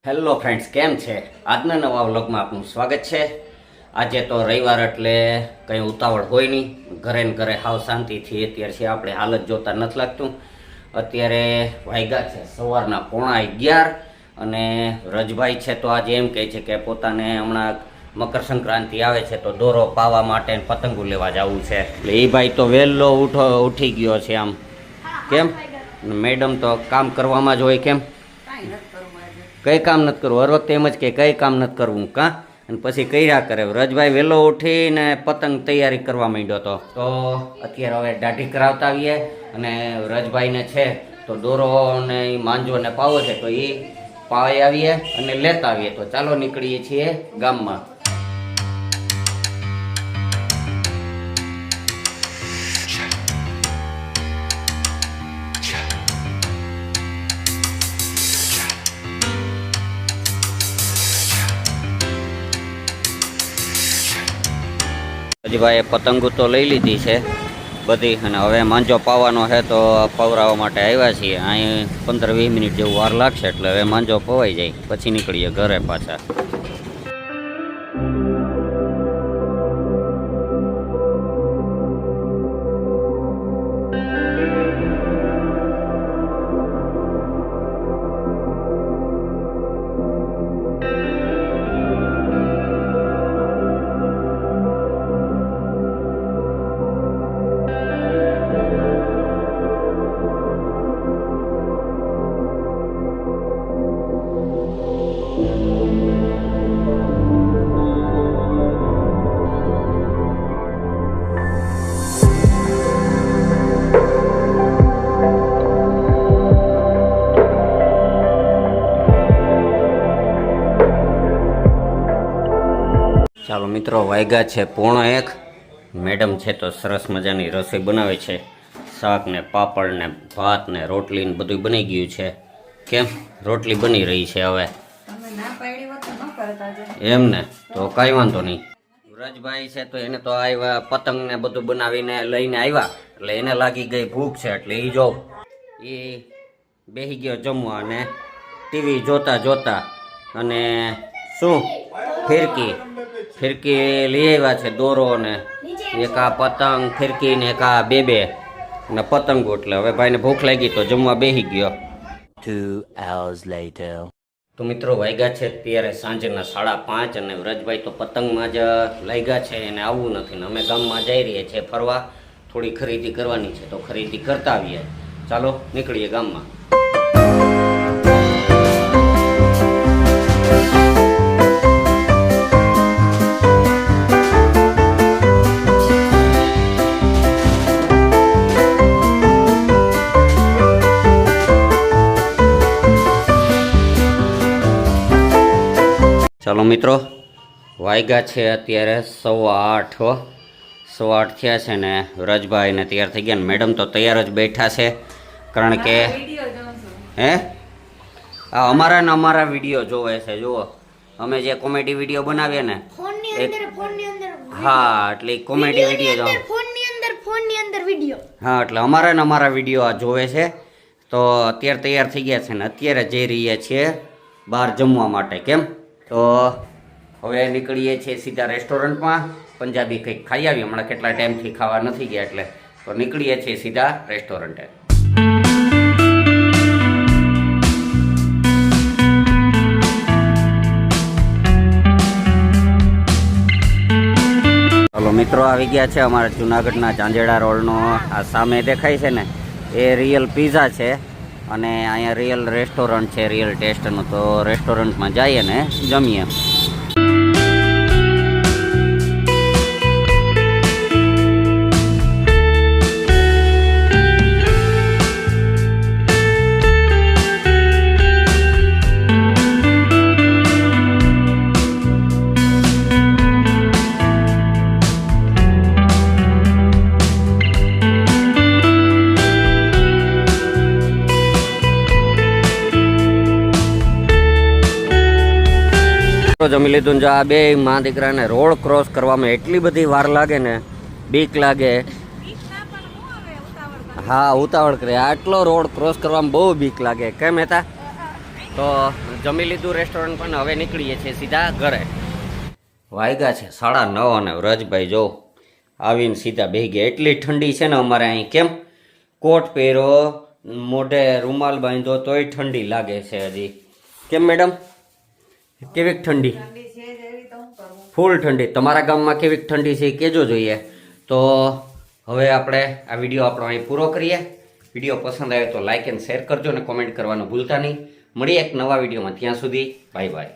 Hello friends, કેમ છે? આજના નવા વ્લોગમાં આપનું સ્વાગત છે. આજે તો રવિવાર એટલે કંઈ ઉતાવળ હોય નહીં, ઘરે ને ઘરે હાવ શાંતિથી અત્યારે છે. આપણે હાલત જોતા નથી લાગતું. અત્યારે વાગ્યા છે સવારના 11:15 અને રજભાઈ છે તો આજે એમ કહે છે કે પોતાને હમણાં મકર સંક્રાંતિ આવે છે તો દોરો પાવા માટે પતંગો લેવા જવું છે. એટલે એ ભાઈ તો વહેલો ઉઠી ગયો છે. આમ કેમ? મેડમ તો કામ કરવામાં જ હોય. કેમ કઈ કામ નથી કરવું? હર વખતે એમ જ કે કઈ કામ નથી કરવું કાં, અને પછી કર્યા કરે. રજભાઈ વહેલો ઉઠીને પતંગ તૈયારી કરવા માંડ્યો હતો. તો અત્યારે હવે દાઢી કરાવતા આવીએ અને રજભાઈને છે તો દોરો ને માંજો ને પાવો છે તો એ પાવી આવીએ અને લેતા આવીએ. તો ચાલો નીકળીએ છીએ ગામમાં. રજભાઈએ પતંગો તો લઈ લીધી છે બધી, અને હવે માંજો પાવાનો છે તો પવરાવવા માટે આવ્યા છીએ. અહીં 15-20 મિનિટ જેવું વાર લાગશે, એટલે હવે માંજો પવાઈ જાય પછી નીકળીએ ઘરે પાછા. ચાલો મિત્રો, વાગ્યા છે 12:30. મેડમ છે તો સરસ મજાની રસોઈ બનાવે છે. શાક ને પાપડ ને ભાત ને રોટલી ને બધું બની ગયું છે. કેમ? રોટલી બની રહી છે હવે. એમ ને? તો કાંઈ વાંધો નહીં. રજભાઈ છે તો એને તો આવ્યા પતંગ ને બધું બનાવીને લઈને આવ્યા, એટલે એને લાગી ગઈ ભૂખ છે. એટલે એ જો એ બેસી ગયો જમવા અને ટીવી જોતા જોતા. અને શું ફિરકી લઈ આવ્યા છે, દોરો ને એક આ પતંગ ફિરકી ને એક આ બે ને પતંગો. એટલે હવે ભાઈને ભૂખ લાગી તો જમવા બેસી ગયો. 2 hours later. તો મિત્રો વાગ્યા છે ત્યારે સાંજના 5:30 અને વ્રજભાઈ તો પતંગમાં જ લાગ્યા છે. એને આવવું નથી ને અમે ગામમાં જઈ રહ્યા છીએ ફરવા. થોડી ખરીદી કરવાની છે તો ખરીદી કરતા આવીએ. ચાલો નીકળીએ ગામમાં. ચાલો મિત્રો, વાગ્યા છે અત્યારે 8:15. 8:15 થયા છે ને રજભાઈ ને તૈયાર થઈ ગયા ને મેડમ તો તૈયાર જ બેઠા છે. કારણ કે અમારા વિડીયો જોવે છે. જુઓ, અમે જે કોમેડી વિડીયો બનાવીએ ને, હા એટલે કોમેડી વિડીયો હા એટલે અમારા વિડીયો આ જોવે છે. તો અત્યારે તૈયાર થઈ ગયા છે ને અત્યારે જઈ રહ્યા છીએ બહાર જમવા માટે. કેમ? તો હવે નીકળીએ છીએ સીધા રેસ્ટોરન્ટમાં. પંજાબી કંઈક ખાઈ આવી. હમણાં કેટલા ટાઈમથી ખાવા નથી ગયા, એટલે તો નીકળીએ છીએ સીધા રેસ્ટોરન્ટે. ચાલો મિત્રો, આવી ગયા છે અમારા જુનાગઢના ચાંજેડા રોડનો. આ સામે દેખાય છે ને એ રિયલ પીઝા છે અને અહીંયા રિયલ રેસ્ટોરન્ટ છે, રિયલ ટેસ્ટનું. તો રેસ્ટોરન્ટમાં જઈએ ને જમીએ. જમી લીધું. જો આ બે મા દીકરાને રોડ ક્રોસ કરવામાં એટલી બધી વાર લાગે ને, બીક લાગે. હા ઉતાવળ કરે. આટલો રોડ ક્રોસ કરવામાં બહુ બીક લાગે. કેમ હતા? તો જમી લીધું રેસ્ટોરન્ટ પણ હવે નીકળીએ છીએ સીધા ઘરે. વાગ્યા છે 9:30 અને વ્રજભાઈ જો આવીને સીધા બેસી ગયા. એટલી ઠંડી છે ને અમારે અહીં, કેમ કોટ પહેરો, મોઢે રૂમાલ બાંધો તોય ઠંડી લાગે છે હજી. કેમ મેડમ, કેવીક ઠંડી? ફૂલ ઠંડી. તમારા ગામમાં કેવીક ઠંડી છે એ કહેજો જોઈએ. તો હવે આપણે આ વિડીયો આપણો અહીં પૂરો કરીએ. વિડીયો પસંદ આવે તો લાઇક એન્ડ શેર કરજો અને કોમેન્ટ કરવાનું ભૂલતા નહીં. મળીએ એક નવા વિડીયોમાં. ત્યાં સુધી બાય બાય.